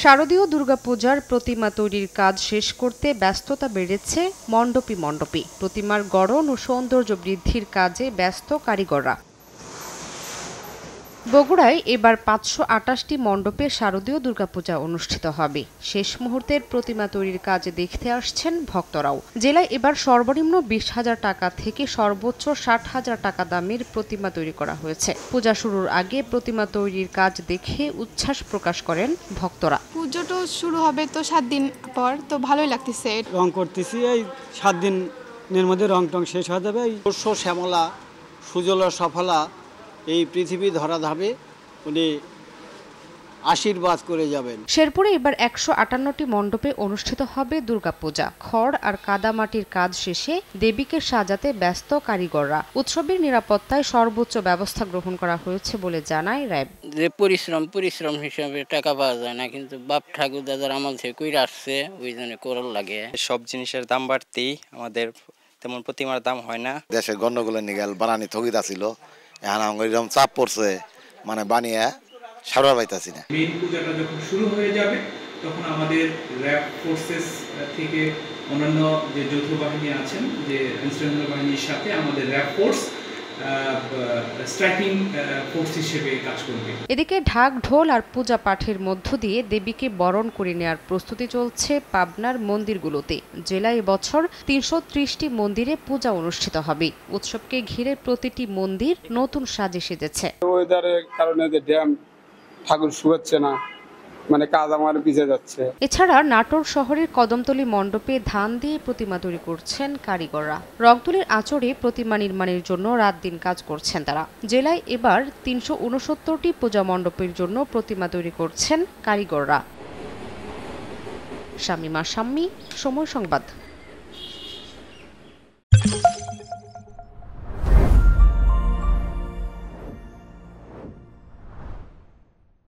শারদীয় দুর্গাপূজার প্রতিমা তৈরির কাজ শেষ করতে ব্যস্ততা বেড়েছে মণ্ডপে। প্রতিমার গড়ন ও সৌন্দর্য বৃদ্ধির কাজে ব্যস্ত কারিগররা। বগুড়ায় এবার ৫২৮টি মণ্ডপে শারদীয় দুর্গাপূজা অনুষ্ঠিত হবে। শেষ মুহূর্তের প্রতিমা তৈরির কাজ দেখতে আসছেন ভক্তরাও। জেলায় এবার সর্বনিম্ন ২০,০০০ টাকা থেকে সর্বোচ্চ ৬০,০০০ টাকা দামের প্রতিমা তৈরি করা হয়েছে। পূজা শুরুর আগে প্রতিমা তৈরির কাজ দেখে উচ্ছ্বাস প্রকাশ করেন ভক্তরা। পুজোটা শুরু হবে তো ৭ দিন পর, তো ভালোই লাগতেছে। রং করতেছি, এই ৭ দিনের মধ্যে রং টং শেষ হয়ে যাবে। শস্য শ্যামলা সুজলা সফলা এই পৃথিবী ধরাধামে উনি আশীর্বাদ করে যাবেন। শেরপুরে এবার ১৫৮টি মণ্ডপে অনুষ্ঠিত হবে দুর্গাপূজা। খড় আর কাদামাটির কাজ শেষে দেবীকে সাজাতে ব্যস্ত কারিগররা। উৎসবের নিরাপত্তায় সর্বোচ্চ ব্যবস্থা গ্রহণ করা হয়েছে বলে জানায় র্যাব। যে পরিশ্রম হিসাবে টাকা পাওয়া যায় না, কিন্তু বাপ ঠাকুর দাদার আমল থেকে কইরা আসছে, ওই জন্য করার লাগে। সব জিনিসের দাম বাড়তেই আমাদের তেমন প্রতিমার দাম হয় না। দেশের গন্ডগোলের নিগাল বানানি স্থগিত ছিল, এখন এরকম চাপ পড়ছে, মানে বানিয়ে সারা পাইতাছি না। মেইন পূজাটা যখন শুরু হয়ে যাবে তখন আমাদের র্যাব ফোর্সেস থেকে অন্যান্য যে যৌথ বাহিনী আছেন, যে ইনস্ট্রুমেন্টাল বাহিনীর সাথে আমাদের র্যাব ফোর্স স্ট্রাইকিং ফোর্স হিসেবে কাজ করবে। এদিকে ঢাক ঢোল আর পূজা পাঠের মধ্য দিয়ে দেবীকে বরণ করে নেওয়ার প্রস্তুতি চলছে পাবনার মন্দিরগুলোতে। জেলায় এবছর ৩৩০টি মন্দিরে পূজা অনুষ্ঠিত হবে। উৎসবকে ঘিরে প্রতিটি মন্দির নতুন সাজে সেজেছে। ওয়েদারের কারণে যে ড্যাম ঠাকুর শুকাচ্ছে না, মানে কাজ আমার পিছিয়ে যাচ্ছে। এছাড়া নাটোর শহরের কদমতলী মণ্ডপে ধান দিয়ে প্রতিমা তৈরি করছেন কারিগররা। রংতুলির আঁচড়ে প্রতিমা নির্মাণের জন্য রাত দিন কাজ করছেন তারা। জেলায় এবার ৩৬৯টি পূজা মণ্ডপের জন্য প্রতিমা তৈরি করছেন কারিগররা। শামিমা শাম্মী, সময় সংবাদ।